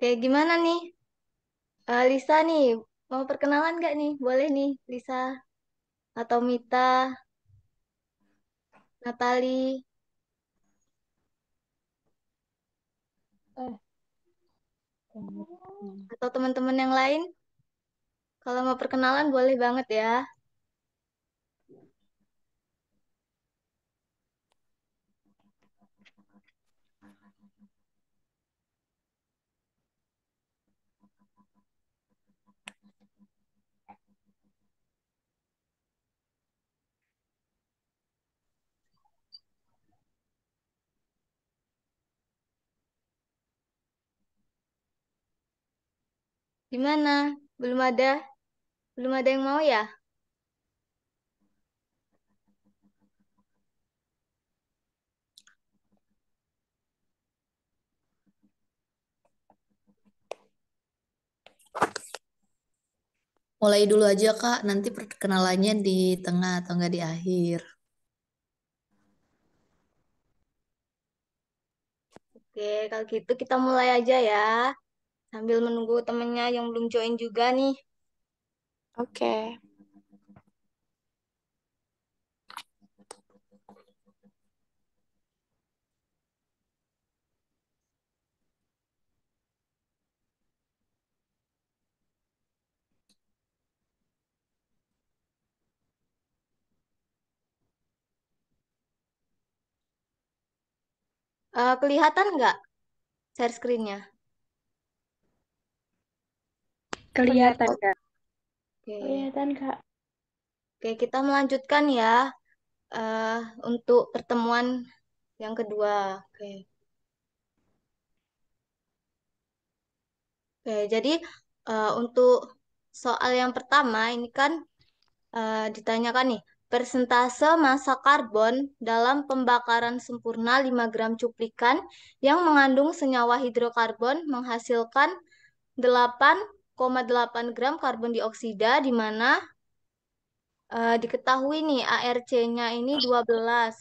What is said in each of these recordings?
Kayak gimana nih? Lisa nih, mau perkenalan nggak nih? Boleh nih, Lisa atau Mita, Natali, Eh, atau teman-teman yang lain. Kalau mau perkenalan boleh banget ya. Gimana? Belum ada, belum ada yang mau ya? Mulai dulu aja Kak, nanti perkenalannya di tengah atau enggak di akhir. Oke, kalau gitu kita mulai aja ya. Sambil menunggu temennya yang belum join juga nih. Oke. Kelihatan nggak share screen-nya? Kelihatan, Kak. Oke, Kelihatan, Kak. oke kita melanjutkan ya eh untuk pertemuan yang kedua. Oke. Oke, jadi untuk soal yang pertama ini kan ditanyakan nih, persentase massa karbon dalam pembakaran sempurna 5 gram cuplikan yang mengandung senyawa hidrokarbon menghasilkan 8,8 gram karbon dioksida di mana diketahui nih ARC-nya ini 12.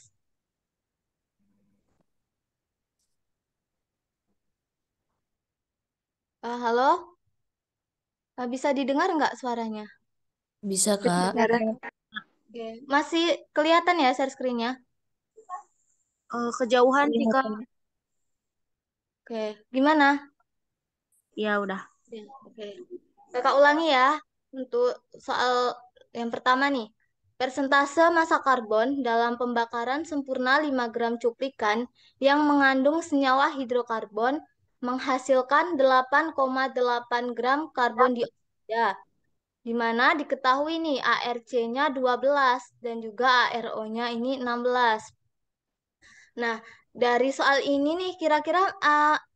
Halo? Bisa didengar nggak suaranya? Bisa Kak? Kedengaran. Oke. Masih kelihatan ya share screen-nya? Kejauhan sih, Kak. Kelihatan. Oke, gimana? Ya, udah. Ya, oke. Kakak ulangi ya untuk soal yang pertama nih. Persentase massa karbon dalam pembakaran sempurna 5 gram cuplikan yang mengandung senyawa hidrokarbon menghasilkan 8,8 gram karbon dioksida, di mana diketahui nih ARC-nya 12 dan juga ARO-nya ini 16. Nah, dari soal ini nih kira-kira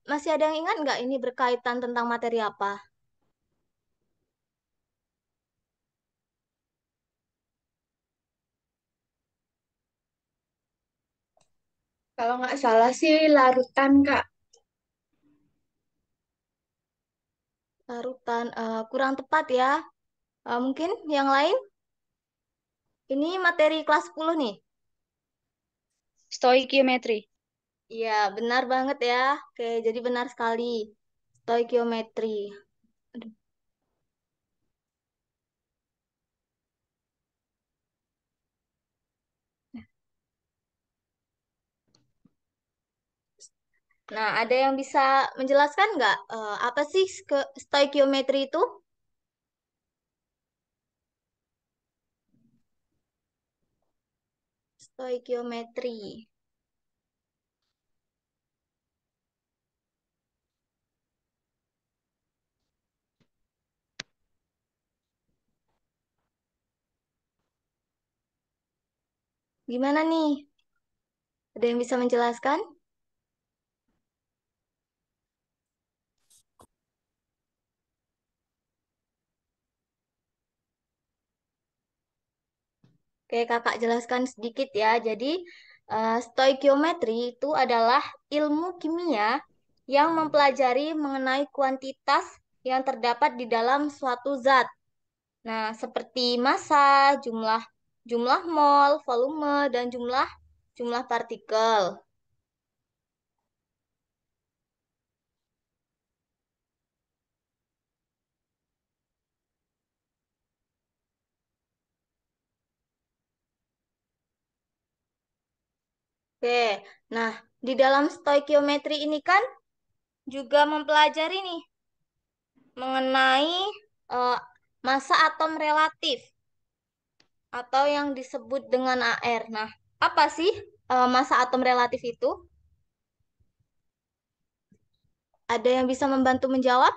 masih ada yang ingat nggak ini berkaitan tentang materi apa? Kalau nggak salah sih larutan, Kak. Larutan kurang tepat ya. Mungkin yang lain? Ini materi kelas 10 nih. Stoikiometri. Iya, benar banget ya. Oke, jadi benar sekali. Stoikiometri. Aduh. Nah, ada yang bisa menjelaskan nggak apa sih stoikiometri itu? Stoikiometri. Gimana nih? Ada yang bisa menjelaskan? Oke, kakak jelaskan sedikit ya. Jadi, stoikiometri itu adalah ilmu kimia yang mempelajari mengenai kuantitas yang terdapat di dalam suatu zat. Nah, seperti massa, jumlah jumlah mol, volume, dan jumlah jumlah partikel. Oke, nah di dalam stoikiometri ini kan juga mempelajari nih mengenai eh, massa atom relatif atau yang disebut dengan AR. Nah, apa sih massa atom relatif itu? Ada yang bisa membantu menjawab?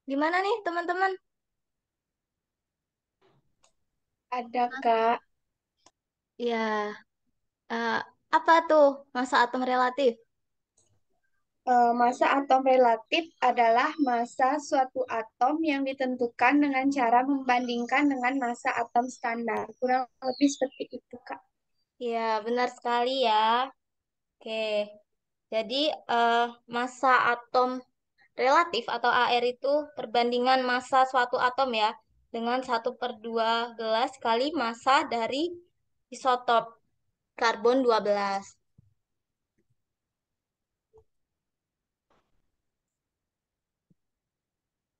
Gimana nih teman-teman? Ada, Kak. Ya, eh, apa tuh massa atom relatif? Massa atom relatif adalah massa suatu atom yang ditentukan dengan cara membandingkan dengan massa atom standar. Kurang lebih seperti itu, Kak. Ya, benar sekali ya. Oke, jadi eh, massa atom relatif atau AR itu perbandingan massa suatu atom ya dengan 1/12 kali massa dari isotop karbon 12.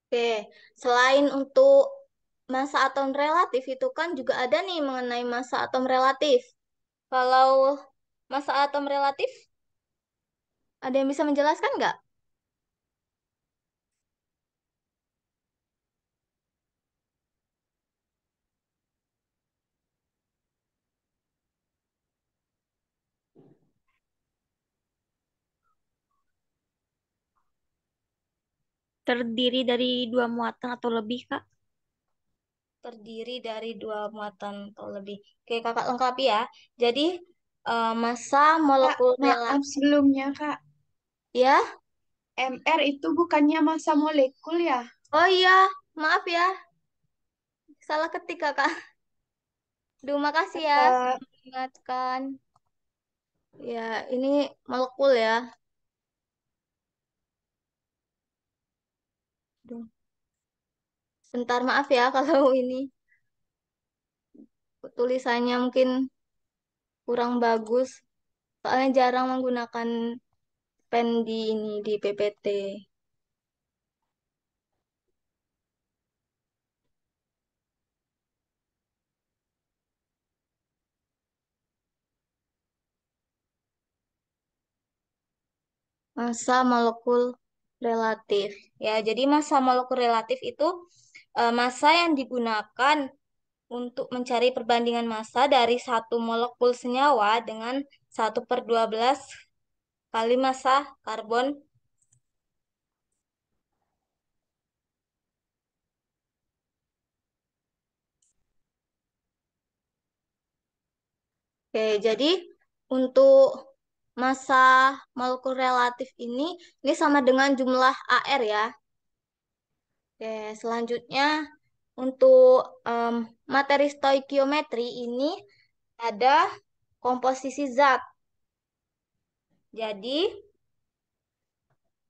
Oke, selain untuk massa atom relatif itu kan juga ada nih mengenai massa atom relatif. Kalau massa atom relatif, ada yang bisa menjelaskan nggak? Terdiri dari dua muatan atau lebih, Kak. Terdiri dari dua muatan atau lebih. Oke, kakak lengkapi ya. Jadi, massa Kak, molekul maaf relatif. sebelumnya, Kak. Ya, MR itu bukannya massa molekul ya? oh iya, maaf ya, salah ketik kakak. Duh, makasih ya Kak, sudah mengingatkan. Ya, ini molekul ya. Duh, bentar maaf ya kalau ini tulisannya mungkin kurang bagus. Soalnya jarang menggunakan pen di ini di PPT. Massa molekul relatif. Ya, jadi massa molekul relatif itu massa yang digunakan untuk mencari perbandingan massa dari satu molekul senyawa dengan 1/12 kali massa karbon. Oke, jadi untuk massa molekul relatif ini sama dengan jumlah AR ya. Oke, selanjutnya untuk materi stoikiometri ini ada komposisi zat. Jadi,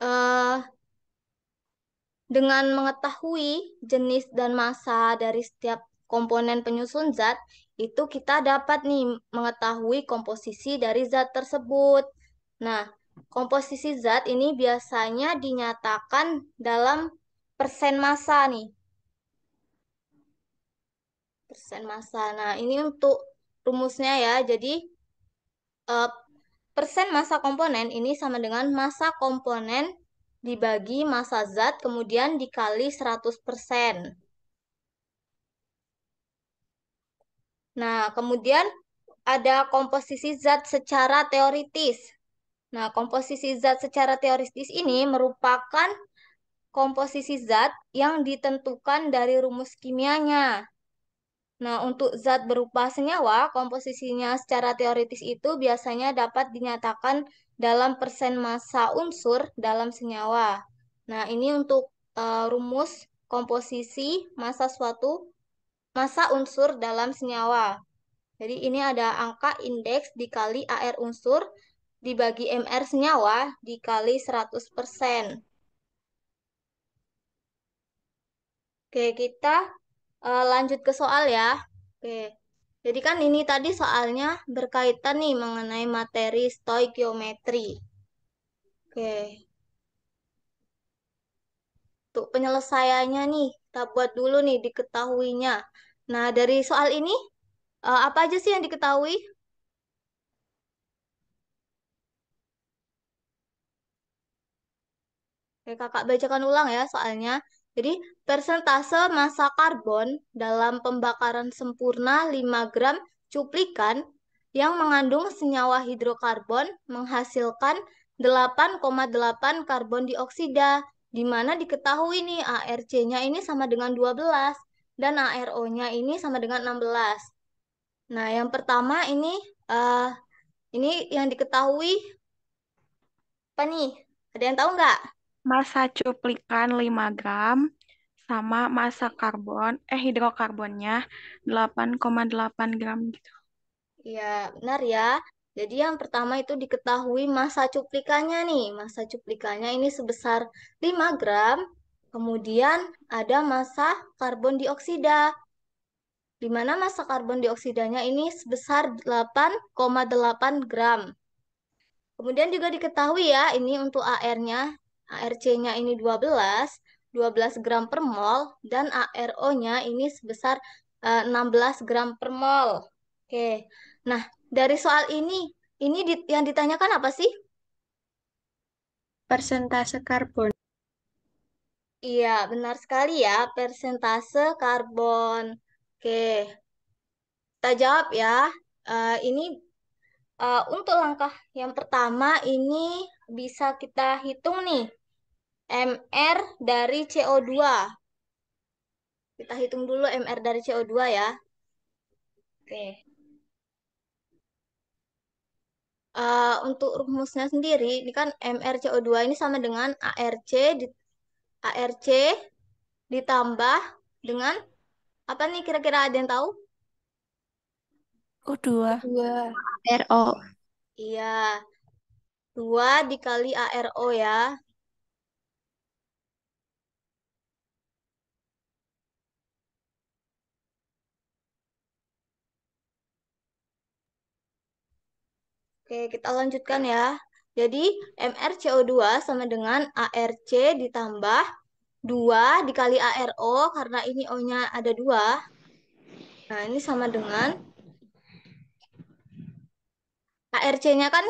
eh, dengan mengetahui jenis dan massa dari setiap komponen penyusun zat, itu kita dapat nih mengetahui komposisi dari zat tersebut. Nah, komposisi zat ini biasanya dinyatakan dalam persen massa nih, persen massa. Nah, ini untuk rumusnya ya. Jadi, eh, persen massa komponen ini sama dengan massa komponen dibagi massa zat kemudian dikali 100%. Nah, kemudian ada komposisi zat secara teoritis. Nah, komposisi zat secara teoritis ini merupakan komposisi zat yang ditentukan dari rumus kimianya. Nah, untuk zat berupa senyawa, komposisinya secara teoritis itu biasanya dapat dinyatakan dalam persen massa unsur dalam senyawa. Nah, ini untuk rumus komposisi massa unsur dalam senyawa. Jadi ini ada angka indeks dikali AR unsur dibagi MR senyawa dikali 100%. Oke, kita lanjut ke soal ya. Oke. Jadi kan ini tadi soalnya berkaitan nih mengenai materi stoikiometri. Oke. Untuk penyelesaiannya nih, kita buat dulu nih diketahuinya. Nah, dari soal ini apa aja sih yang diketahui? Oke, kakak bacakan ulang ya soalnya. Jadi, persentase massa karbon dalam pembakaran sempurna 5 gram cuplikan yang mengandung senyawa hidrokarbon menghasilkan 8,8 karbon dioksida, di mana diketahui nih ARC-nya ini sama dengan 12 dan ARO-nya ini sama dengan 16. Nah, yang pertama ini yang diketahui apa nih? Ada yang tahu nggak? Massa cuplikan 5 gram sama massa hidrokarbonnya 8,8 gram gitu. Ya, benar ya. Jadi yang pertama itu diketahui massa cuplikannya nih. Massa cuplikannya ini sebesar 5 gram. Kemudian ada massa karbon dioksida, di mana massa karbon dioksidanya ini sebesar 8,8 gram. Kemudian juga diketahui ya, ini untuk AR-nya, ARC-nya ini 12 gram per mol, dan ARO-nya ini sebesar 16 gram per mol. Oke, nah dari soal ini yang ditanyakan apa sih? Persentase karbon. Iya, benar sekali ya, persentase karbon. Oke, kita jawab ya. Ini untuk langkah yang pertama ini bisa kita hitung nih. MR dari CO2. Kita hitung dulu MR dari CO2 ya. Oke. Untuk rumusnya sendiri, ini kan MrCO2 ini sama dengan ARC ditambah dengan apa nih kira-kira ada yang tahu? U2. RO. Iya, 2 dikali ARO ya. Oke, kita lanjutkan ya. Jadi, MrCO2 sama dengan ARC ditambah 2 dikali ARO, karena ini O-nya ada 2. Nah, ini sama dengan ARC-nya kan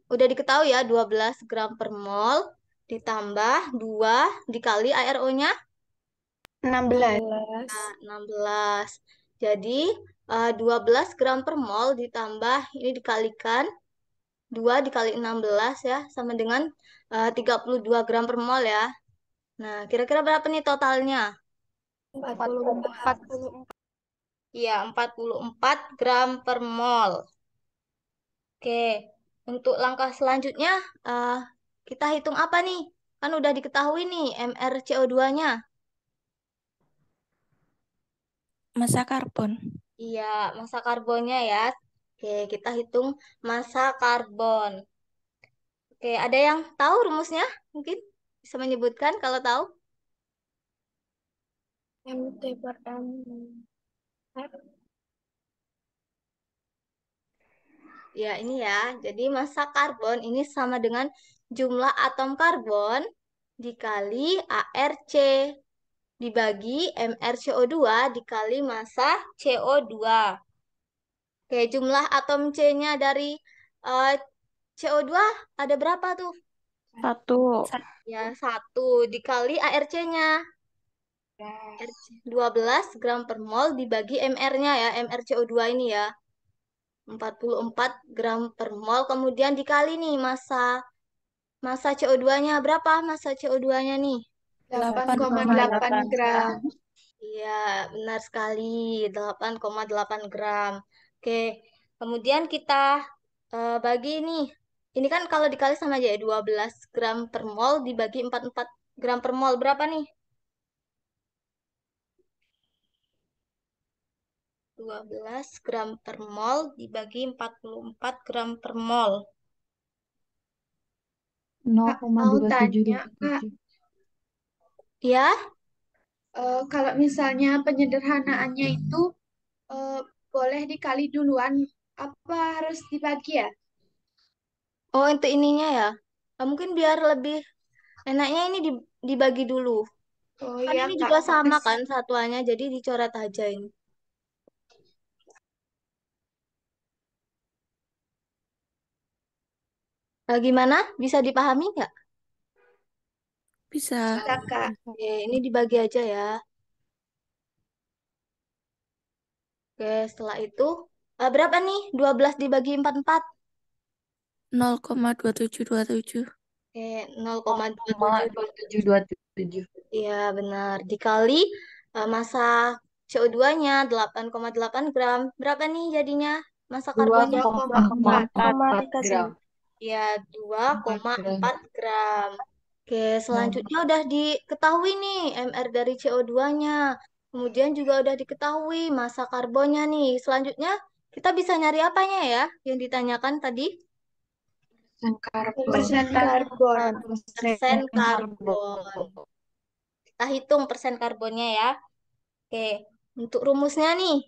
udah diketahui ya 12 gram per mol ditambah 2 dikali ARO-nya 16. 16. Jadi 12 gram per mol ditambah ini dikalikan 2 dikali 16 ya sama dengan 32 gram per mol ya. Nah, kira-kira berapa nih totalnya? 44. Iya, 44 gram per mol. Oke, untuk langkah selanjutnya eh, kita hitung apa nih? Kan udah diketahui nih MrCO2-nya. Massa karbon. Iya, massa karbonnya ya. Oke, kita hitung massa karbon. Oke, ada yang tahu rumusnya? Mungkin bisa menyebutkan kalau tahu? MT per M. Ya, ini ya. Jadi massa karbon ini sama dengan jumlah atom karbon dikali ARC dibagi MrCO2 dikali massa CO2. Oke, jumlah atom C-nya dari eh, CO2 ada berapa tuh? 1. Ya, 1 dikali ARC-nya. 12 gram per mol dibagi MR-nya ya, MrCO2 ini ya. 44 gram per mol. Kemudian dikali nih massa CO2-nya. Berapa massa CO2-nya nih? 8,8 gram. Iya, benar sekali. 8,8 gram. Oke, kemudian kita bagi nih. Ini kan kalau dikali sama aja ya, 12 gram per mol dibagi 44 gram per mol. Berapa nih? 12 gram per mol dibagi 44 gram per mol. Kak, mau tanya, Kak, 0,2727. Ya, kalau misalnya penyederhanaannya itu eh, boleh dikali duluan, apa harus dibagi ya? oh untuk ininya ya. Mungkin biar lebih enaknya ini dibagi dulu. Oh Kan iya, ini Kak. juga sama kan satuannya, jadi dicoret aja ini. Gimana? Bisa dipahami nggak? Bisa. Bisa, Kak. Oke, ini dibagi aja ya. Oke, setelah itu berapa nih? 12 dibagi 44. 0,2727. Oke, 0,27. 0,2727. Iya, benar. Dikali massa CO2-nya 8,8 gram. Berapa nih jadinya massa karbonnya? 2,4. 2,4 gram. Ya, 4 gram. 2,4 gram. Oke, Nah, selanjutnya udah diketahui nih MR dari CO2-nya. Kemudian juga udah diketahui massa karbonnya nih. Selanjutnya kita bisa nyari apanya ya yang ditanyakan tadi? persen karbon. Persen karbon. Persen Persen karbon. karbon. Kita hitung persen karbonnya ya. Oke, untuk rumusnya nih,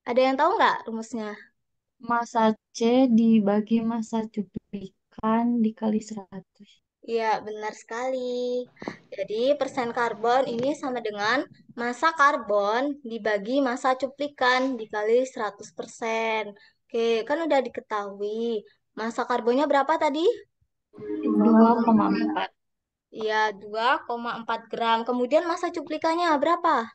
ada yang tahu nggak rumusnya? Massa C dibagi massa cuplikan dikali 100. Iya, benar sekali. Jadi, persen karbon ini sama dengan massa karbon dibagi massa cuplikan dikali 100%. Oke, kan udah diketahui. Massa karbonnya berapa tadi? 2,4. Iya, 2,4 gram. Kemudian massa cuplikannya berapa?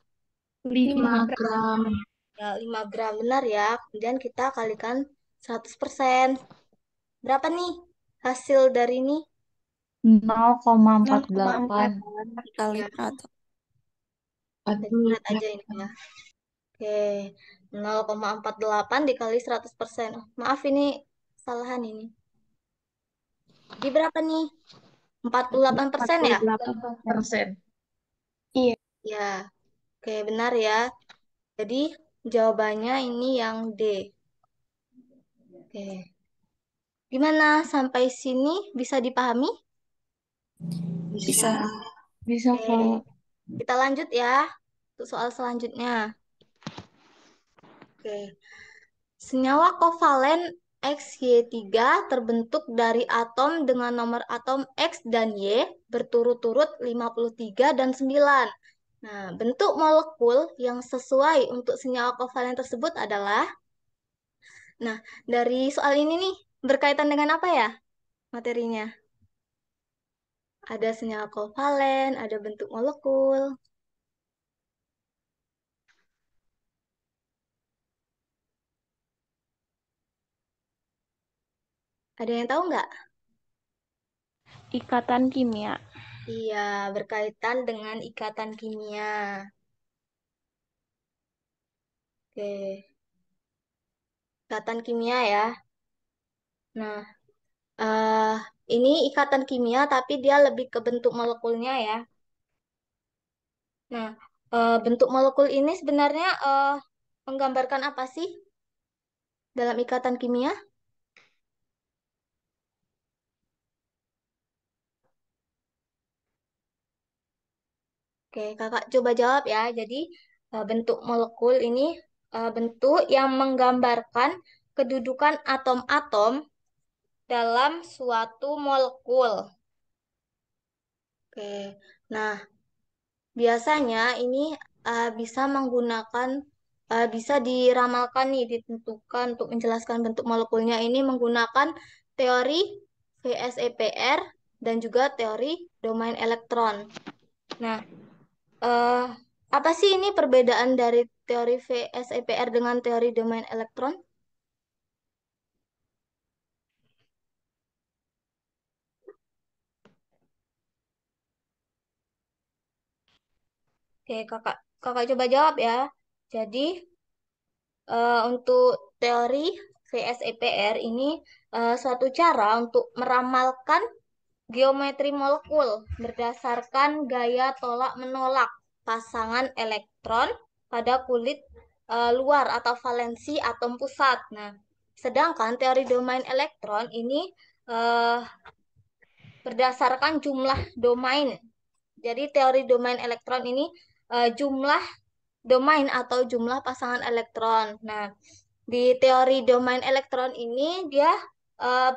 5 gram. Ya, 5 gram. Benar ya. Kemudian kita kalikan 100%. Berapa nih hasil dari ini? 0,48. Dikali Ya, per atom. kita coret aja ini ya. Oke, 0,48 dikali 100%. Oh, maaf ini kesalahan ini. Jadi berapa nih? 48% ya? 48%. Iya. Ya, oke benar ya. Jadi jawabannya ini yang D. Oke. Gimana sampai sini bisa dipahami? Bisa. Bisa, Oke, Kak. kita lanjut ya untuk soal selanjutnya. Oke. Senyawa kovalen XY3 terbentuk dari atom dengan nomor atom X dan Y berturut-turut 53 dan 9. Nah, bentuk molekul yang sesuai untuk senyawa kovalen tersebut adalah, nah, dari soal ini nih, berkaitan dengan apa ya materinya? Ada senyawa kovalen, ada bentuk molekul. Ada yang tahu nggak? Ikatan kimia. Iya, berkaitan dengan ikatan kimia. Oke, ikatan kimia ya. Nah, eh ini ikatan kimia, tapi dia lebih ke bentuk molekulnya ya. Nah, bentuk molekul ini sebenarnya menggambarkan apa sih dalam ikatan kimia? Oke, kakak coba jawab ya. Jadi, bentuk molekul ini bentuk yang menggambarkan kedudukan atom-atom dalam suatu molekul. Oke, nah biasanya ini bisa menggunakan, bisa diramalkan nih, ditentukan untuk menjelaskan bentuk molekulnya ini menggunakan teori VSEPR dan juga teori domain elektron. Nah, eh, apa sih ini perbedaan dari teori VSEPR dengan teori domain elektron? Oke, kakak kakak coba jawab ya. Jadi untuk teori VSEPR ini suatu cara untuk meramalkan geometri molekul berdasarkan gaya tolak menolak pasangan elektron pada kulit luar atau valensi atom pusat. Nah, sedangkan teori domain elektron ini eh, berdasarkan jumlah domain. Jadi teori domain elektron ini jumlah domain atau jumlah pasangan elektron. Nah, di teori domain elektron ini dia eh,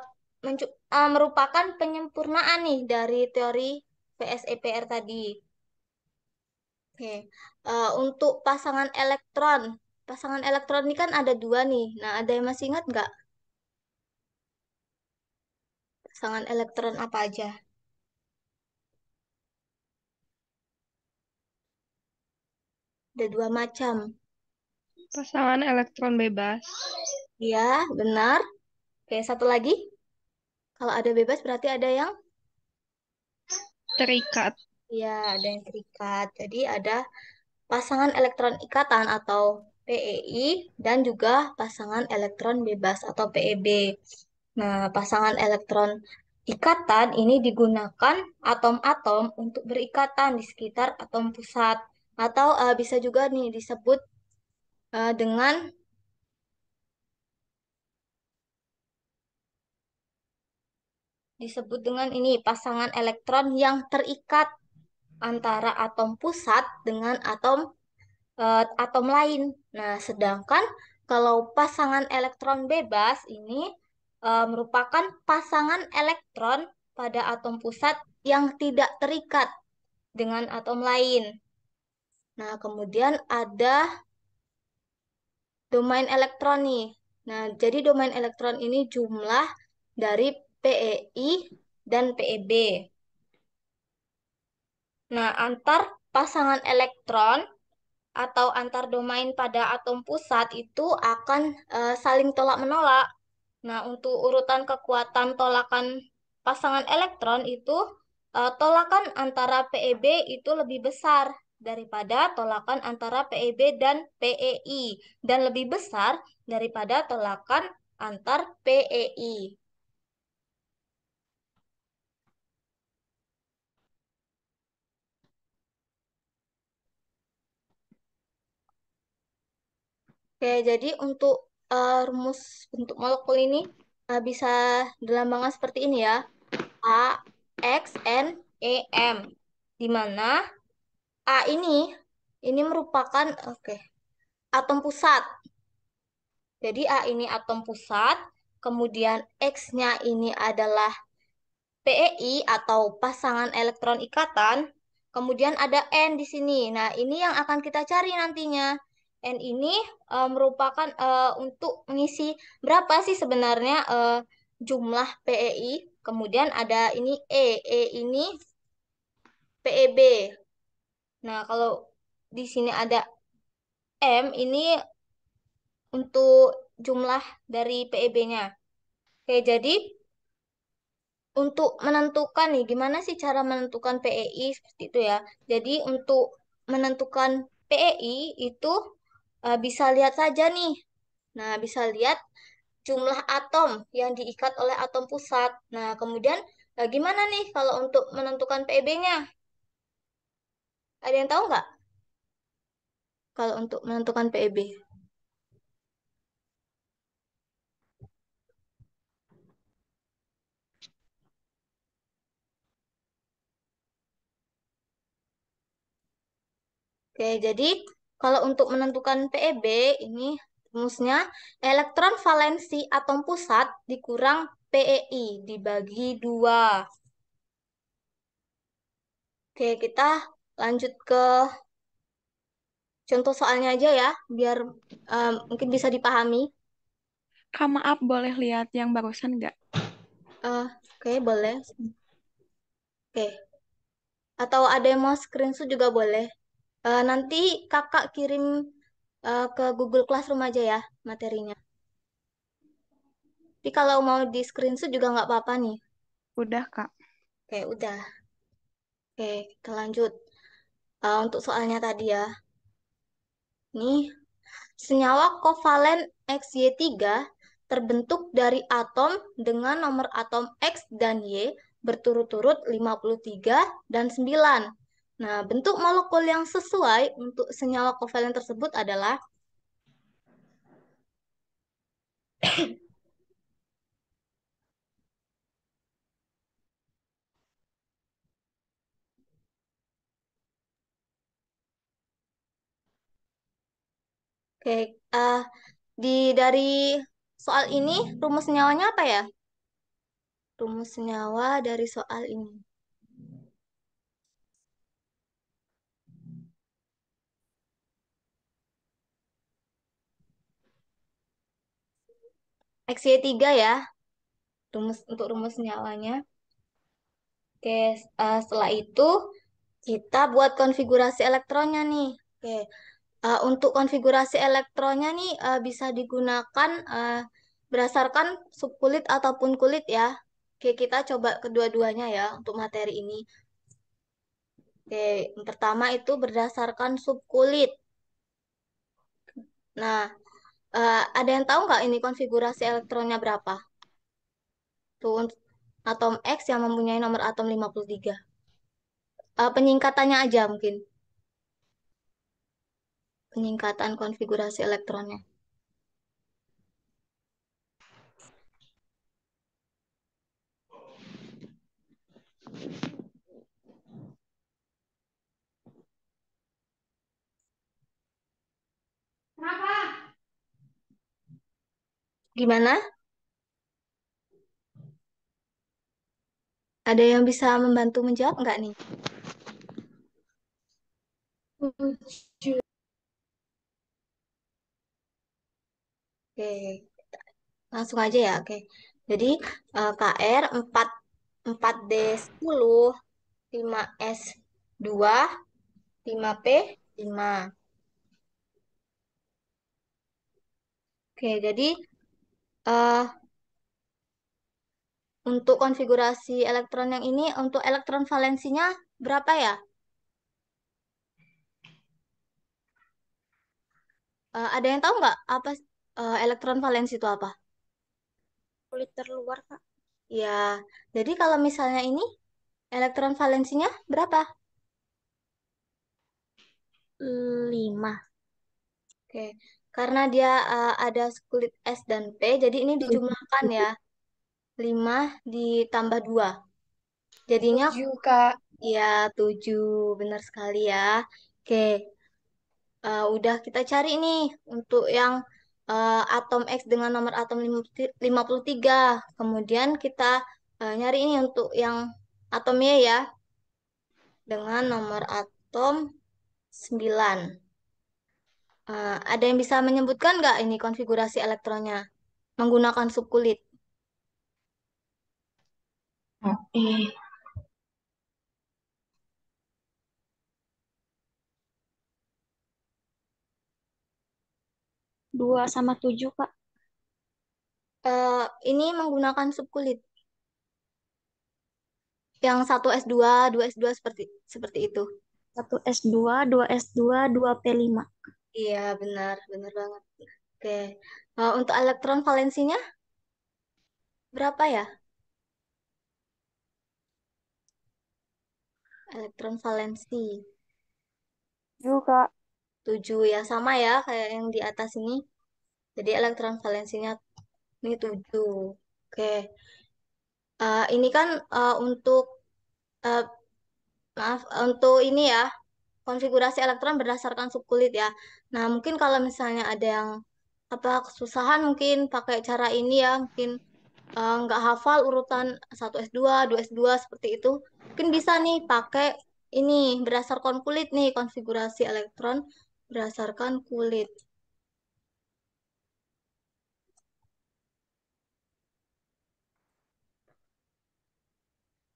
merupakan penyempurnaan nih dari teori VSEPR tadi. Oke, untuk pasangan elektron ini kan ada dua nih. Nah, ada yang masih ingat nggak pasangan elektron apa aja? Ada dua macam. Pasangan elektron bebas. Iya, benar. Oke, satu lagi. Kalau ada bebas berarti ada yang Terikat. ya, ada yang terikat. Jadi ada pasangan elektron ikatan atau PEI dan juga pasangan elektron bebas atau PEB. Nah, pasangan elektron ikatan ini digunakan atom-atom untuk berikatan di sekitar atom pusat atau bisa juga nih dengan disebut dengan ini pasangan elektron yang terikat antara atom pusat dengan atom lain. Nah, sedangkan kalau pasangan elektron bebas ini merupakan pasangan elektron pada atom pusat yang tidak terikat dengan atom lain. Nah, kemudian ada domain elektron nih. Nah, jadi domain elektron ini jumlah dari PEI dan PEB. Nah, antar pasangan elektron atau antar domain pada atom pusat itu akan saling tolak-menolak. Nah, untuk urutan kekuatan tolakan pasangan elektron itu tolakan antara PEB itu lebih besar daripada tolakan antara PEB dan PEI dan lebih besar daripada tolakan antar PEI. Oke, jadi untuk rumus bentuk molekul ini bisa dilambangkan seperti ini ya. A, X, N, E, M. Di mana A ini merupakan atom pusat. Jadi A ini atom pusat, kemudian X-nya ini adalah PEI atau pasangan elektron ikatan, kemudian ada N di sini. Nah, ini yang akan kita cari nantinya. N ini merupakan untuk mengisi berapa sih sebenarnya jumlah PEI. Kemudian ada ini E ini PEB. Nah, kalau di sini ada M, ini untuk jumlah dari PEB-nya. Oke, jadi untuk menentukan nih, gimana sih cara menentukan PEI seperti itu ya. Jadi untuk menentukan PEI itu bisa lihat saja nih. Nah, bisa lihat jumlah atom yang diikat oleh atom pusat. Nah, kemudian gimana nih kalau untuk menentukan PEB-nya? Ada yang tahu nggak kalau untuk menentukan PEB? Oke, jadi kalau untuk menentukan PEB ini rumusnya elektron valensi atom pusat dikurang PEI dibagi 2. Oke, kita lanjut ke contoh soalnya aja ya, biar mungkin bisa dipahami. Kak, maaf, boleh lihat yang barusan nggak? Oke, boleh. Oke, atau ada yang mau screenshot juga boleh. Nanti kakak kirim ke Google Classroom aja ya materinya. Tapi kalau mau di screenshot juga nggak apa-apa nih. Udah, Kak. Oke, udah. Oke, kita lanjut. Untuk soalnya tadi ya. Nih, senyawa kovalen XY3 terbentuk dari atom dengan nomor atom X dan Y berturut-turut 53 dan 9. Nah, bentuk molekul yang sesuai untuk senyawa kovalen tersebut adalah oke, eh, dari soal ini rumus senyawanya apa ya? Rumus senyawa dari soal ini. XY3 ya, untuk rumus senyawanya. Oke, setelah itu kita buat konfigurasi elektronnya nih. Oke, untuk konfigurasi elektronnya nih bisa digunakan berdasarkan subkulit ataupun kulit ya. Oke, kita coba kedua-duanya ya untuk materi ini. Oke, yang pertama itu berdasarkan subkulit. Nah, ada yang tahu nggak ini konfigurasi elektronnya berapa? Tuh, atom X yang mempunyai nomor atom 53. Penyingkatannya aja mungkin. Penyingkatan konfigurasi elektronnya. Gimana? Ada yang bisa membantu menjawab nggak nih? 7. Oke, langsung aja ya. Oke. Jadi KR 4D10, 5S2, 5P5. Oke, jadi eh, untuk konfigurasi elektron yang ini, untuk elektron valensinya berapa ya? Ada yang tahu nggak apa elektron valensi itu apa? Kulit terluar, Kak. Ya, jadi kalau misalnya ini elektron valensinya berapa? 5. Oke, karena dia ada kulit S dan P, jadi ini dijumlahkan ya. 5 ditambah 2. Jadinya 7, Kak. ya 7, benar sekali ya. Oke, udah kita cari nih untuk yang atom X dengan nomor atom 53. Kemudian kita nyari ini untuk yang atom Y ya, dengan nomor atom 9. Ada yang bisa menyebutkan nggak ini konfigurasi elektronnya menggunakan subkulit? Eh, 2 sama 7, Kak. Ini menggunakan subkulit. Yang satu S2, 2S2 seperti itu. 1S2, 2S2, 2P5. Iya, benar, benar banget. Oke. Untuk elektron valensinya berapa ya? Elektron valensi. Juga 7 ya, sama ya kayak yang di atas ini. Jadi elektron valensinya ini 7. Oke. Ini kan untuk eh, maaf untuk ini ya, konfigurasi elektron berdasarkan subkulit ya. Nah, mungkin kalau misalnya ada yang apa kesusahan mungkin pakai cara ini ya, mungkin nggak hafal urutan 1S2, 2S2 seperti itu. Mungkin bisa nih pakai ini berdasarkan kulit nih, konfigurasi elektron berdasarkan kulit.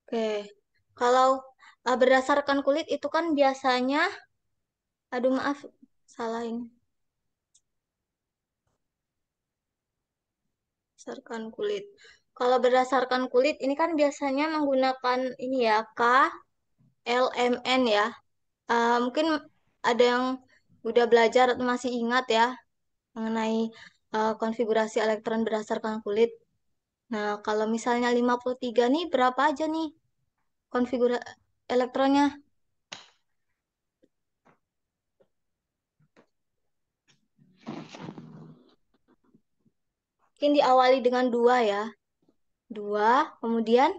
Oke. Kalau berdasarkan kulit itu kan biasanya, aduh maaf, salah ini. Berdasarkan kulit. Kalau berdasarkan kulit ini kan biasanya menggunakan ini ya, K, L, M, N ya. Mungkin ada yang udah belajar atau masih ingat ya mengenai konfigurasi elektron berdasarkan kulit. Nah, kalau misalnya 53 nih berapa aja nih konfigurasi elektronnya? Mungkin diawali dengan 2 ya. 2, kemudian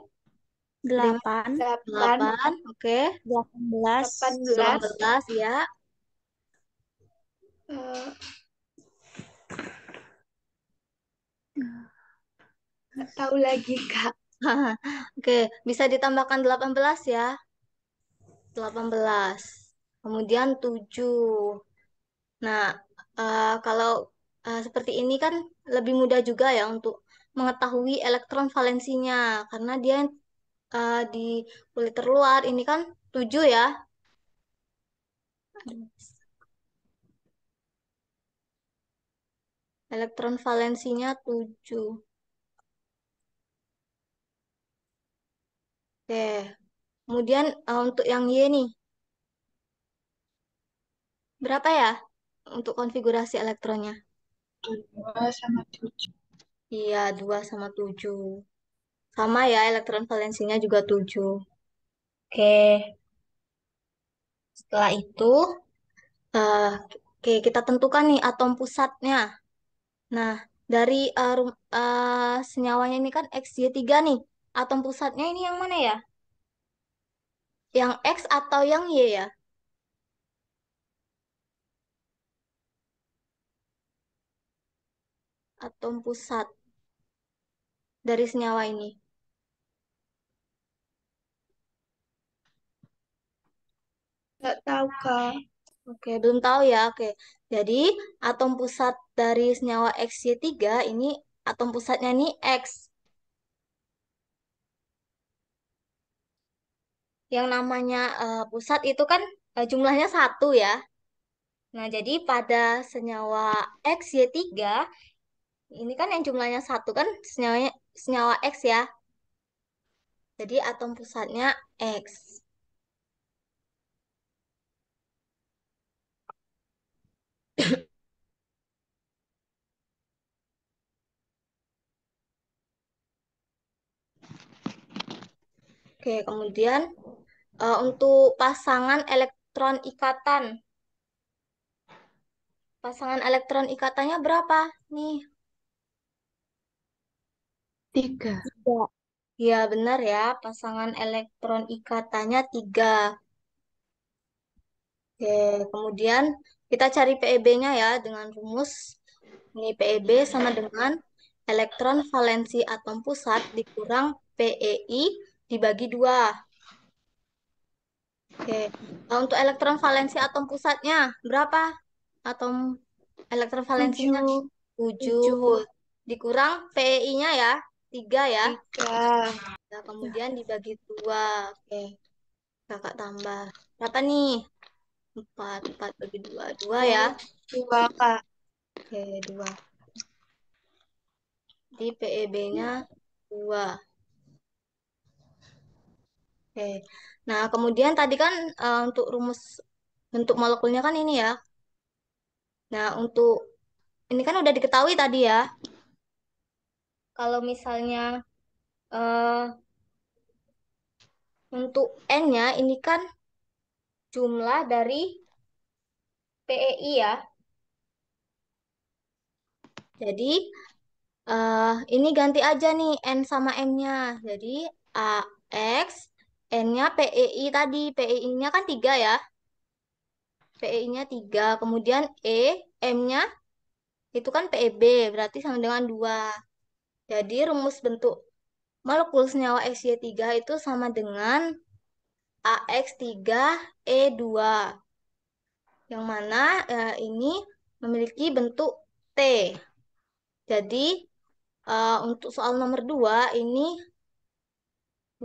8, 8, 8, oke. 18, 18, 19 ya. eh, nggak tahu lagi, Kak. Oke, bisa ditambahkan 18 ya. 18. Kemudian 7. Nah, kalau seperti ini kan lebih mudah juga ya untuk mengetahui elektron valensinya karena dia di kulit terluar ini kan 7 ya. Elektron valensinya 7. Oke. Kemudian untuk yang Y nih, berapa ya untuk konfigurasi elektronnya? 2 sama 7. Iya, 2 sama 7. Sama ya, elektron valensinya juga 7. Oke, setelah itu eh, oke, kita tentukan nih atom pusatnya. Nah, dari senyawanya ini kan XY3 nih. Atom pusatnya ini yang mana ya? Yang X atau yang Y ya? Atom pusat dari senyawa ini. Nggak tahu, Kak. Oke, belum tahu ya. Oke. Jadi, atom pusat dari senyawa XY3 ini atom pusatnya ini X. Yang namanya pusat itu kan jumlahnya 1 ya. Nah, jadi pada senyawa XY3 ini kan yang jumlahnya 1 kan senyawa X ya. Jadi atom pusatnya X. Oke, kemudian untuk pasangan elektron ikatan. Pasangan elektron ikatannya berapa nih? 3. Ya, benar ya. Pasangan elektron ikatannya 3. Oke, kemudian kita cari PEB-nya ya dengan rumus. Ini PEB sama dengan elektron valensi atom pusat dikurang PEI dibagi 2. Oke, nah, untuk elektron valensi atom pusatnya berapa? Atom elektron valensinya 7, 7 7, dikurang PEI-nya ya 3 ya. 3. Nah, kemudian dibagi 2. Oke, kakak tambah. Berapa nih? 4. 4 bagi 2. 2 ya. 2, Kak. Oke, 2. Di PEB-nya 2. Oke. Nah, kemudian tadi kan untuk rumus bentuk molekulnya kan ini ya. Nah, untuk ini kan udah diketahui tadi ya. Kalau misalnya eh, untuk N-nya ini kan jumlah dari PEI ya. Jadi ini ganti aja nih N sama M-nya. Jadi AX, N-nya PEI tadi. PEI-nya kan 3 ya. PEI-nya 3. Kemudian M-nya itu kan PEB. Berarti sama dengan 2. Jadi rumus bentuk molekul senyawa XY3 itu sama dengan AX3E2. Yang mana ini memiliki bentuk T. Jadi untuk soal nomor 2 ini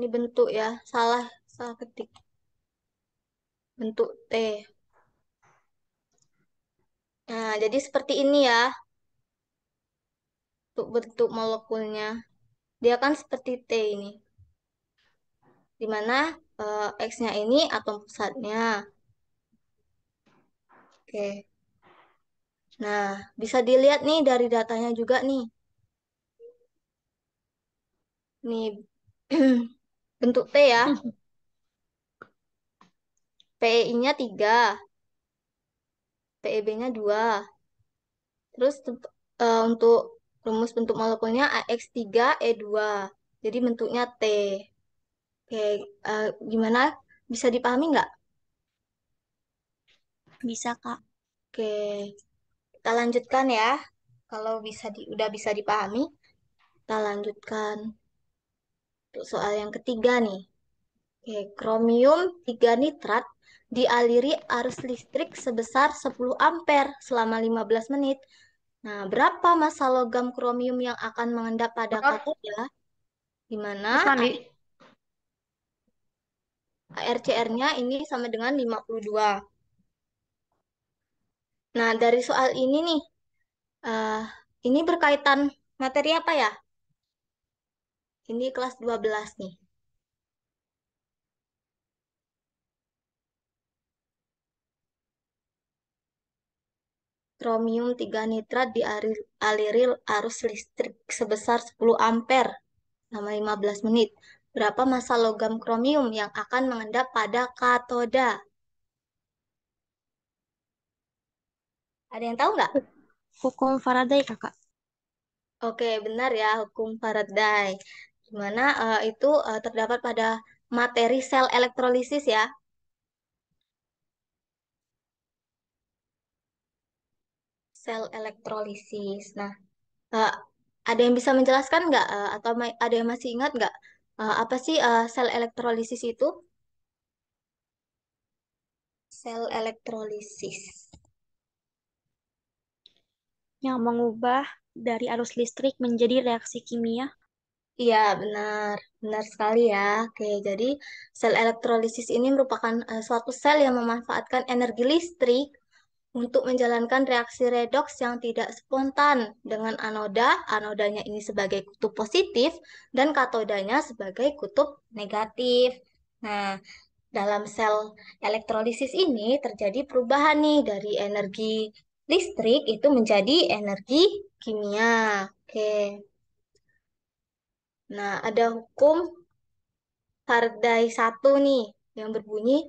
bentuk ya, salah salah ketik bentuk T. Nah, jadi seperti ini ya untuk bentuk molekulnya. Dia kan seperti T ini, di mana X-nya ini atom pusatnya. Oke. Nah, bisa dilihat nih dari datanya juga nih. Nih, bentuk T ya. PEI-nya 3, PEB-nya 2. Terus untuk rumus bentuk molekulnya AX3E2. Jadi bentuknya T. Oke, gimana? Bisa dipahami nggak? Bisa, Kak. Oke, kita lanjutkan ya. Kalau udah bisa dipahami, kita lanjutkan untuk soal yang ketiga nih. Oke, kromium 3 nitrat dialiri arus listrik sebesar 10 ampere selama 15 menit. Nah, berapa massa logam kromium yang akan mengendap pada katoda? Di mana ArCr-nya ini sama dengan 52. Nah, dari soal ini nih, eh, ini berkaitan materi apa ya? Ini kelas 12 nih. Kromium 3 nitrat dialiri arus listrik sebesar 10 ampere selama 15 menit. Berapa massa logam kromium yang akan mengendap pada katoda? Ada yang tahu nggak? Hukum Faraday, Kakak. Oke, benar ya, hukum Faraday. Gimana itu terdapat pada materi sel elektrolisis ya. Sel elektrolisis. Nah, eh, ada yang bisa menjelaskan nggak? Atau ada yang masih ingat nggak? Apa sih sel elektrolisis itu? Sel elektrolisis. Yang mengubah dari arus listrik menjadi reaksi kimia. Iya, benar. Benar sekali ya. Oke, jadi sel elektrolisis ini merupakan suatu sel yang memanfaatkan energi listrik untuk menjalankan reaksi redoks yang tidak spontan dengan anoda, anodanya ini sebagai kutub positif dan katodanya sebagai kutub negatif. Nah, dalam sel elektrolisis ini terjadi perubahan nih dari energi listrik itu menjadi energi kimia. Oke. Nah, ada hukum Faraday satu nih yang berbunyi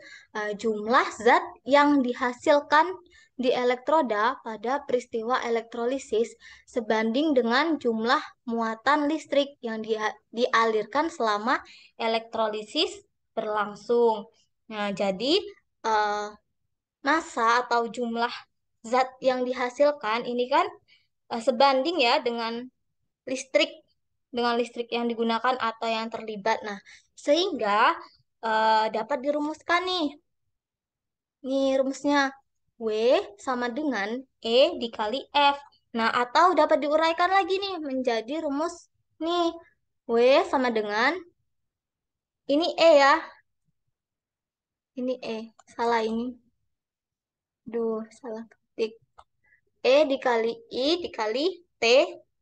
jumlah zat yang dihasilkan di elektroda pada peristiwa elektrolisis sebanding dengan jumlah muatan listrik yang dialirkan selama elektrolisis berlangsung. Nah, jadi eh, massa atau jumlah zat yang dihasilkan ini kan sebanding ya listrik dengan listrik yang digunakan atau yang terlibat. Nah, sehingga dapat dirumuskan nih. Nih rumusnya W sama dengan E dikali F. Nah, atau dapat diuraikan lagi nih menjadi rumus nih W sama dengan ini E ya. Ini E. Salah ini. Duh, salah ketik. E dikali I dikali T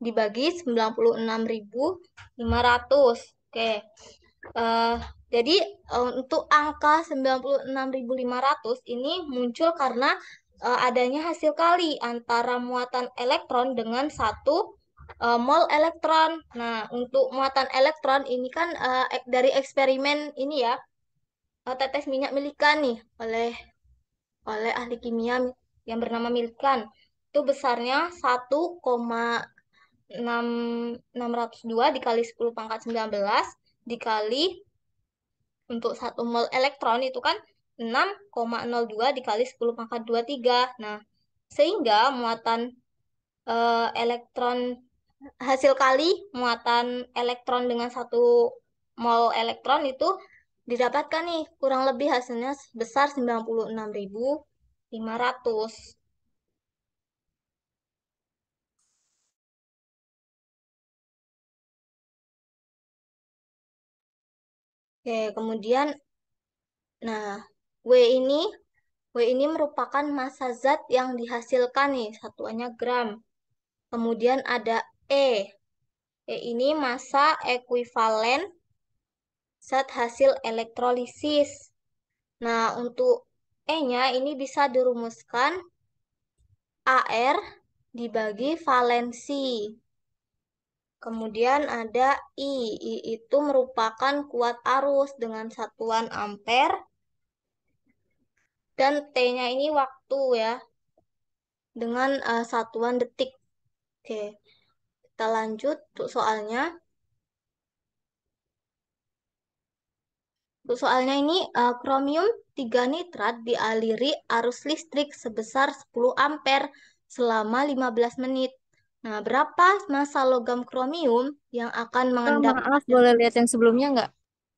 dibagi 96.500. Oke. Eh, jadi untuk angka 96.500 ini muncul karena adanya hasil kali antara muatan elektron dengan satu mol elektron. Nah, untuk muatan elektron ini kan dari eksperimen ini ya, tetes minyak Millikan nih oleh ahli kimia yang bernama Millikan. Itu besarnya 1,602 dikali 10 pangkat 19 dikali untuk 1 mol elektron itu kan 6,02 dikali 10 pangkat 23. Nah, sehingga muatan elektron hasil kali muatan elektron dengan 1 mol elektron itu didapatkan nih kurang lebih hasilnya sebesar 96.500. Oke, kemudian nah W ini W ini merupakan massa zat yang dihasilkan nih, satuannya gram. Kemudian ada E. E ini massa ekuivalen zat hasil elektrolisis. Nah, untuk E-nya ini bisa dirumuskan AR dibagi valensi. Kemudian ada I. I itu merupakan kuat arus dengan satuan ampere. Dan T-nya ini waktu ya, dengan satuan detik. Oke, kita lanjut untuk soalnya. Untuk soalnya ini, kromium 3 nitrat dialiri arus listrik sebesar 10 ampere selama 15 menit. Nah, berapa massa logam kromium yang akan mengendap? Maaf, boleh lihat yang sebelumnya nggak?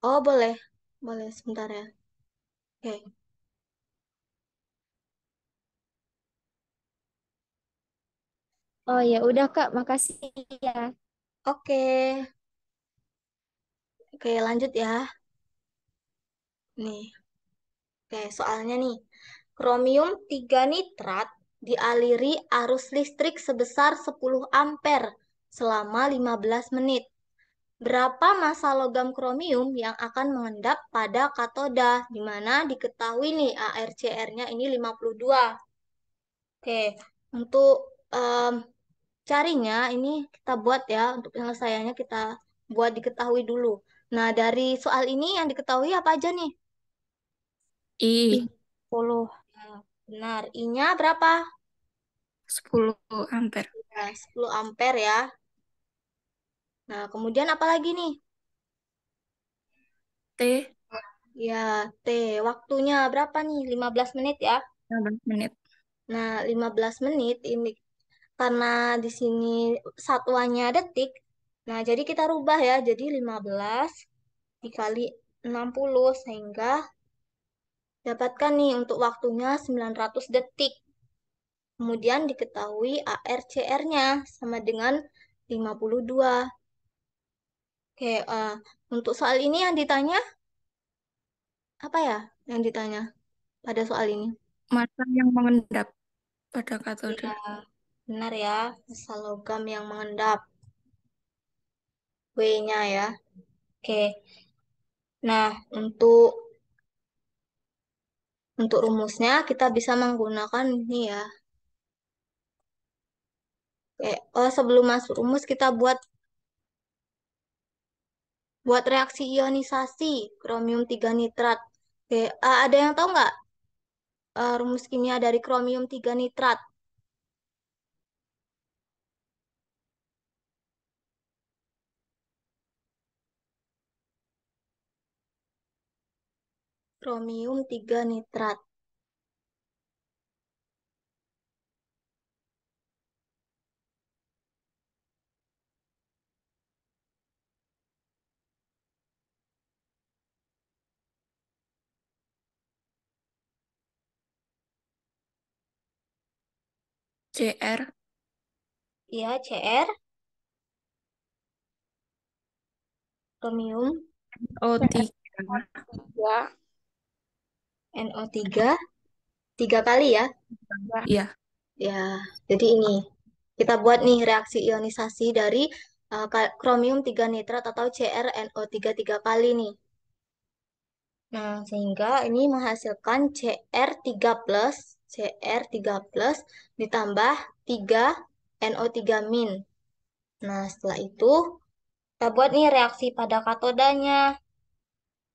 Oh, boleh. Boleh, sebentar ya. Oke. Oh ya, udah Kak, makasih ya. Oke. Oke, lanjut ya. Nih. Oke, soalnya nih. Kromium 3 nitrat dialiri arus listrik sebesar 10 ampere selama 15 menit. Berapa massa logam kromium yang akan mengendap pada katoda, di mana diketahui nih ArCr-nya ini 52. Oke, untuk em, carinya ini kita buat ya, untuk penyelesaiannya kita buat diketahui dulu. Nah, dari soal ini yang diketahui apa aja nih? I 10. Nah, benar, I-nya berapa? 10 ampere. Ya, 10 ampere ya. Nah, kemudian apa lagi nih? T Ya, T. Waktunya berapa nih? 15 menit ya. 15 menit. Nah, 15 menit ini karena di sini satuannya detik. Nah, jadi kita rubah ya. Jadi 15 dikali 60 sehingga dapatkan nih untuk waktunya 900 detik. Kemudian diketahui ArCr-nya sama dengan 52. Oke, untuk soal ini yang ditanya apa ya? Yang ditanya pada soal ini? Massa yang mengendap pada katode. Iya, benar ya. Massa logam yang mengendap. W-nya ya. Oke. Nah, untuk rumusnya kita bisa menggunakan ini ya. Oke. Oh, sebelum masuk rumus kita buat reaksi ionisasi kromium 3 nitrat. Oke, ada yang tahu nggak rumus kimia dari kromium 3 nitrat? Kromium 3 nitrat. Cr Iya, Cr, kromium, O3. NO3, 3 kali ya. Iya, Ya, jadi ini. Kita buat nih reaksi ionisasi dari kromium 3 nitrat atau CrNO3 tiga kali nih. Nah, sehingga ini menghasilkan Cr3 plus ditambah 3 NO3 min. Nah, setelah itu kita buat nih reaksi pada katodanya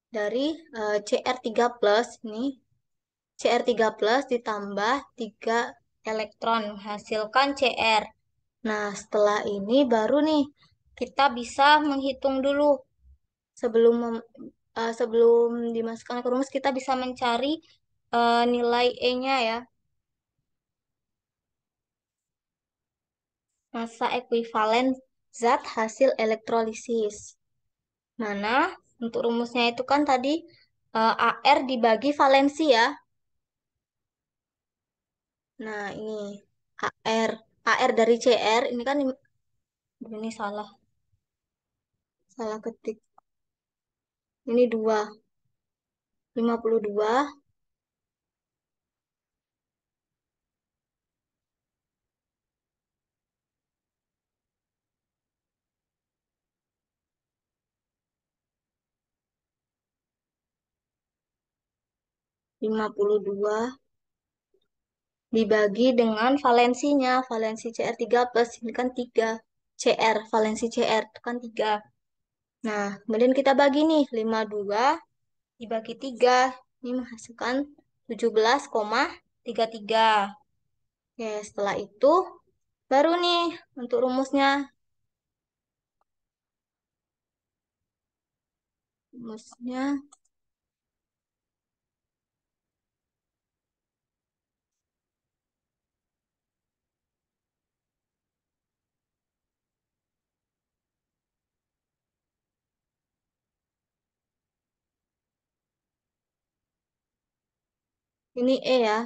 dari Cr3 plus nih. Cr3 plus ditambah 3 elektron menghasilkan Cr. Nah, setelah ini baru nih kita bisa menghitung dulu sebelum sebelum dimasukkan ke rumus kita bisa mencari nilai E-nya ya. Massa ekuivalen zat hasil elektrolisis. Mana untuk rumusnya itu kan tadi AR dibagi valensi ya. Nah, ini AR. AR dari CR ini kan ini salah. Salah ketik. Ini 2. 52. 52 dibagi dengan valensinya. Valensi Cr3 plus ini kan 3. Cr, valensi Cr itu kan 3. Nah, kemudian kita bagi nih 52 dibagi 3. Ini menghasilkan 17,33. Oke, setelah itu baru nih untuk rumusnya. Rumusnya ini E ya.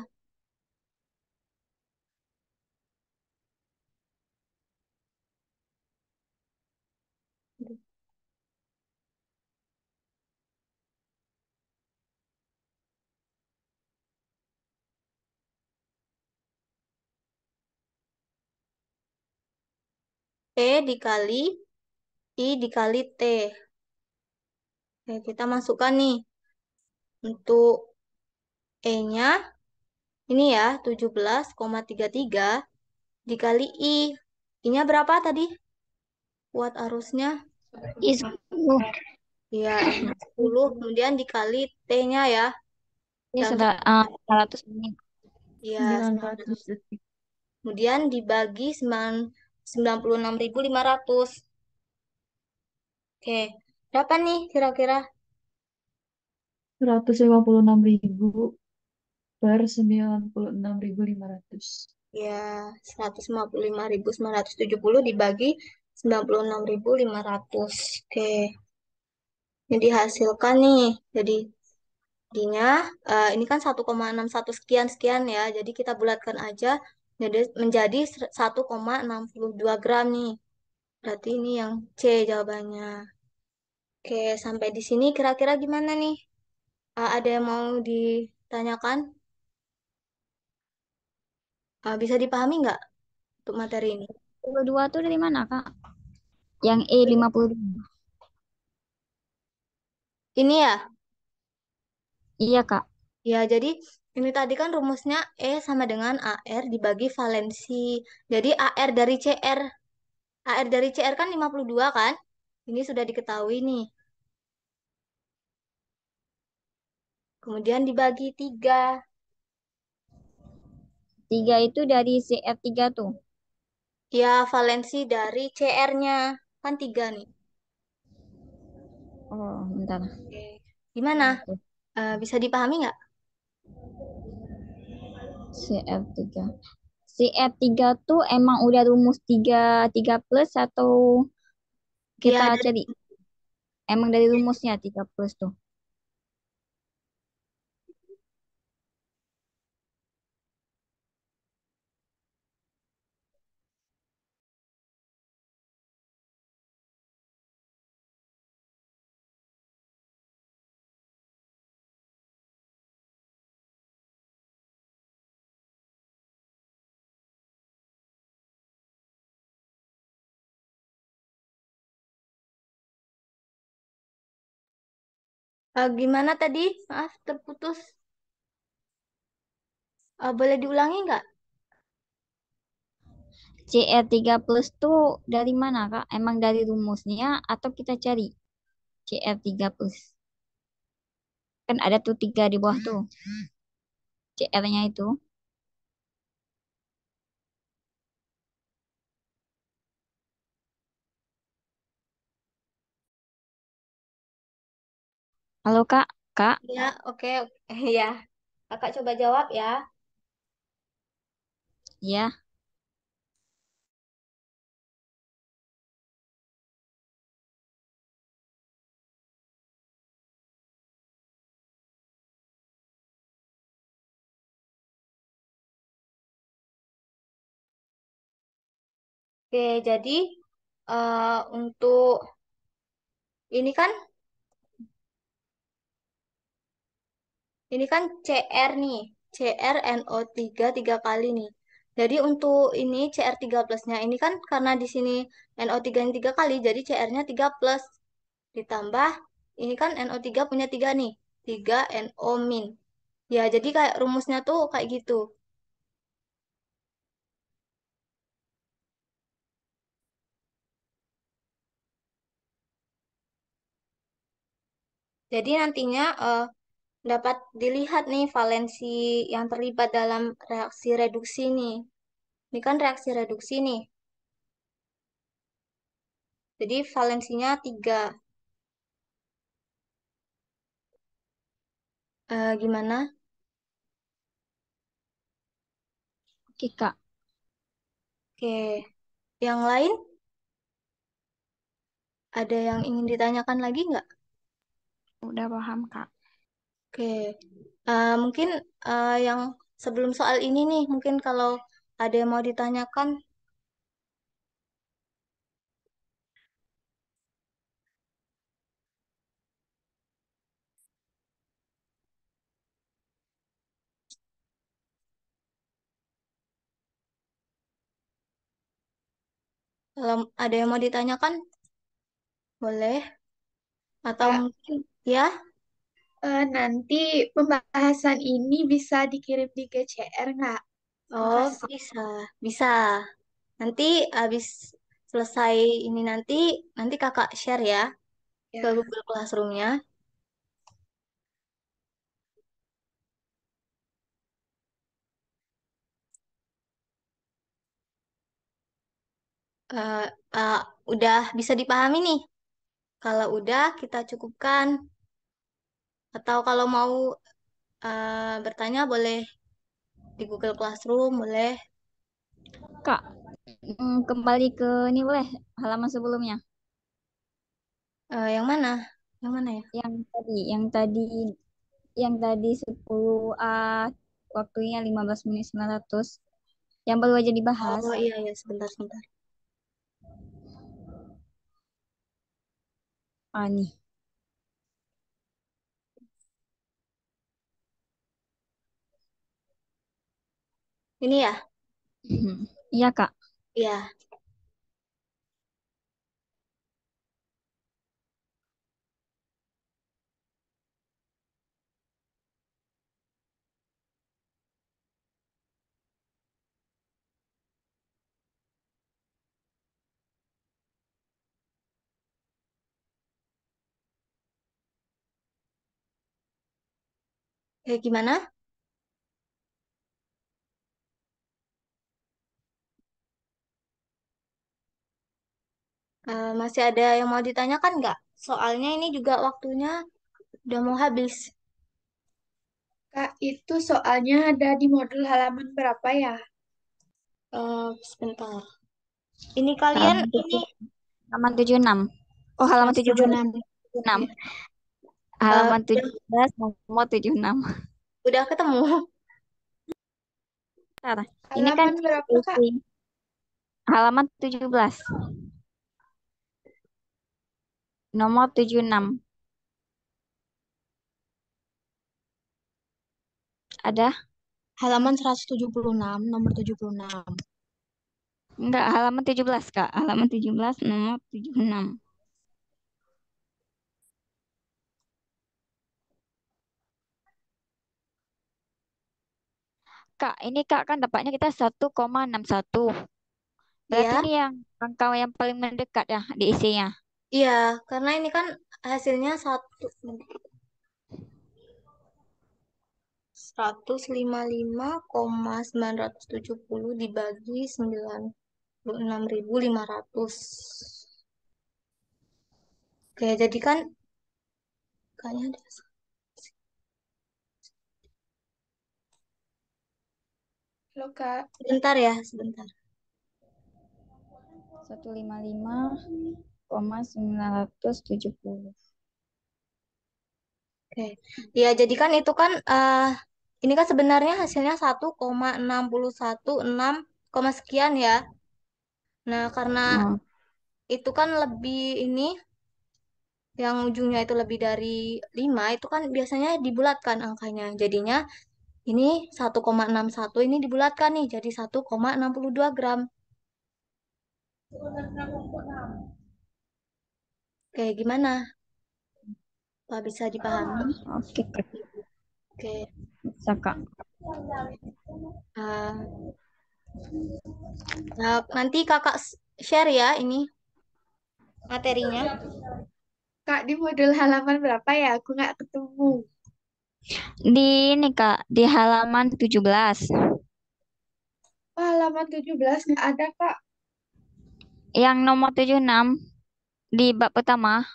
E dikali I dikali T. Oke, kita masukkan nih. Untuk E-nya ini ya 17,33 dikali I. I-nya berapa tadi? Kuat arusnya. Is Ya, I-nya 10. Kemudian dikali T-nya ya. Ini Dalam sudah 100 menit. ya 900. detik. Kemudian dibagi 96.500. Oke, berapa nih kira-kira? 156.000 per 96.500. Ya, 155.970 dibagi 96.500. Oke, ini dihasilkan nih. Jadi, jadinya ini kan 1,61 sekian sekian ya. Jadi kita bulatkan aja jadi menjadi 1,62 gram nih. Berarti ini yang C jawabannya. Oke, sampai di sini kira-kira gimana nih? Ada yang mau ditanyakan? Bisa dipahami nggak untuk materi ini? 52 tuh dari mana, Kak? Yang E52. Ini ya, Iya, Kak. ya jadi ini tadi kan rumusnya E sama dengan AR dibagi valensi. Jadi AR dari CR, AR dari CR kan 52 kan? Ini sudah diketahui nih. Kemudian dibagi 3. 3 itu dari CR3 tuh. Ya, valensi dari CR-nya. Kan 3 nih. Oh, bentar. Oke. Gimana? Bisa dipahami nggak? CR3. CR3 tuh emang udah rumus 3 plus atau Ya, kita dari cari? Emang dari rumusnya 3 plus tuh. gimana tadi? Maaf, terputus. Boleh diulangi nggak? CR3 plus tuh dari mana, Kak? Emang dari rumusnya atau kita cari CR3 plus? Kan ada tuh 3 di bawah tuh. CR-nya itu. Halo, Kak. Kak, Ya, oke. Ya, kakak coba jawab ya. ya. Oke, jadi untuk ini kan CR nih, CR NO3 kali nih. Jadi untuk ini CR3 plusnya ini kan karena di sini NO3 yang 3 kali, jadi CR-nya 3 plus. Ditambah ini kan NO3 punya 3 nih, 3 NO min. Ya, jadi kayak rumusnya tuh kayak gitu. Jadi nantinya dapat dilihat nih valensi yang terlibat dalam reaksi reduksi nih. Ini kan reaksi reduksi nih. Jadi valensinya 3. Gimana? Oke, Kak. Oke. Yang lain? Ada yang ingin ditanyakan lagi nggak? Udah paham, Kak. Oke. Mungkin yang sebelum soal ini nih, mungkin kalau ada yang mau ditanyakan, kalau ada yang mau ditanyakan, boleh. Atau Kak, mungkin, ya, nanti pembahasan ini bisa dikirim di GCR nggak? oh Makasih. bisa, bisa. Nanti habis selesai ini nanti kakak share ya ke Ya. Google Classroom-nya. Eh, eh, udah bisa dipahami nih. Kalau udah kita cukupkan. Atau kalau mau bertanya boleh di Google Classroom, boleh. Kak, kembali ke ini boleh halaman sebelumnya. Yang mana? Yang mana ya? Yang tadi 10A, waktunya 15 menit 900. Yang baru aja dibahas. Oh iya, iya, sebentar, sebentar. Ah, nih. Ini ya? Iya, Kak. Iya. Gimana? Masih ada yang mau ditanyakan nggak? Soalnya ini juga waktunya udah mau habis. Kak, itu soalnya ada di modul halaman berapa ya? Sebentar. Ini kalian Halaman ini 76. Oh, halaman 17. 176. 76. Ya. Halaman udah, 17 nomor 76. udah ketemu. Bentar. Ini kan Halaman berapa, Kak? isi halaman 17. Nomor 76. Ada? Halaman 176, nomor 76. Enggak, halaman 17, Kak. Halaman 17 nomor 76. Kak, ini Kak kan dapatnya kita 1,61. Berarti Ya, ini yang angka yang paling mendekat ya di isinya. iya, karena ini kan hasilnya 155,970 dibagi 96.500. Oke, jadi kan kayaknya ada. Halo, Kak. Sebentar ya, sebentar. 155,970. Oke. Ya, jadi kan itu kan ini kan sebenarnya hasilnya 1,616 sekian ya. Nah, karena Oh, itu kan lebih ini yang ujungnya itu lebih dari 5 itu kan biasanya dibulatkan angkanya. Jadinya ini 1,61 ini dibulatkan nih jadi 1,62 gram. Kayak gimana? Pak bisa dipahami? oke, Kak. Oke. Bisa, Kak. Ah, nah, nanti kakak share ya ini materinya. Kak, di modul halaman berapa ya? Aku nggak ketemu. Di ini Kak, di halaman 17. Oh, halaman 17 nggak ada, Kak. Yang nomor 76 di bab pertama.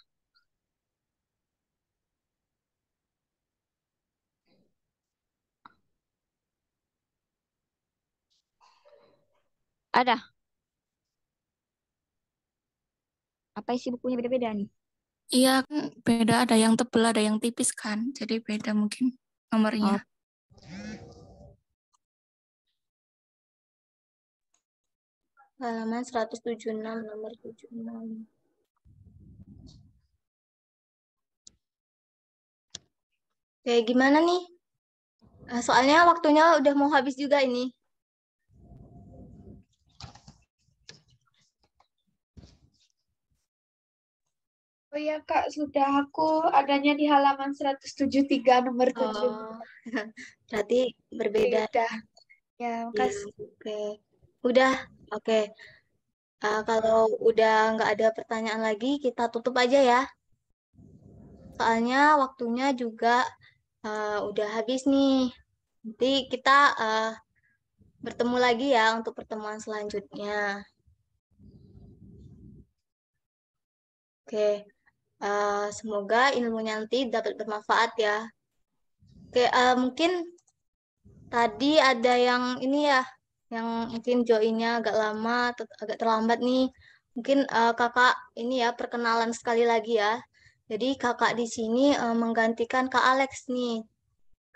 Ada. Apa isi bukunya beda-beda nih? Iya, kan beda. Ada yang tebel, ada yang tipis kan. Jadi beda mungkin nomornya. Oh, Halaman 176, nomor 76. Kayak gimana nih? Soalnya waktunya udah mau habis juga ini. Oh iya, Kak, sudah aku adanya di halaman 173 nomor 7. Oh, berarti berbeda. Beda. Ya, Iya, makasih. oke. Udah, oke. Kalau udah nggak ada pertanyaan lagi, kita tutup aja ya. Soalnya waktunya juga udah habis nih. Nanti kita bertemu lagi ya untuk pertemuan selanjutnya. Oke, semoga ilmunya nanti dapat bermanfaat ya. Oke, mungkin tadi ada yang ini ya, yang mungkin joinnya agak lama, atau agak terlambat nih. Mungkin kakak ini ya perkenalan sekali lagi ya. Jadi kakak di sini menggantikan Kak Alex nih.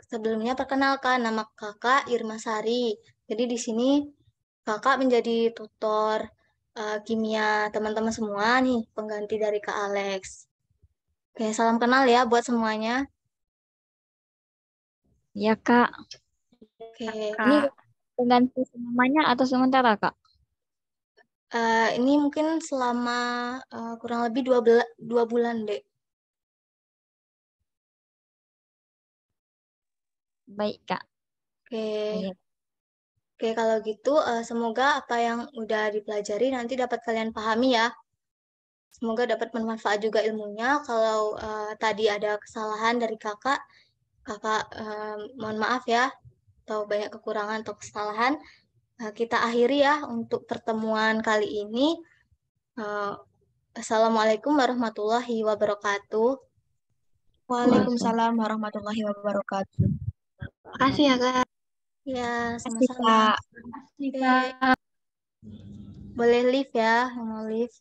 Sebelumnya perkenalkan nama kakak Irma Sari. Jadi di sini kakak menjadi tutor kimia teman-teman semua nih, pengganti dari Kak Alex. Oke, salam kenal ya buat semuanya. ya Kak. Oke, Ini Kak, pengganti namanya atau sementara Kak? ini mungkin selama kurang lebih 2 bulan deh. Baik Kak. Oke, Iya. oke kalau gitu semoga apa yang udah dipelajari nanti dapat kalian pahami ya. Semoga dapat bermanfaat juga ilmunya. Kalau tadi ada kesalahan dari kakak, kakak mohon maaf ya, atau banyak kekurangan atau kesalahan. Kita akhiri ya untuk pertemuan kali ini. Eh, Assalamualaikum warahmatullahi wabarakatuh. Waalaikumsalam warahmatullahi wabarakatuh. Makasih ya, Kak. Ya, Kasih sama-sama. Kak. Oke, boleh live ya, yang mau live.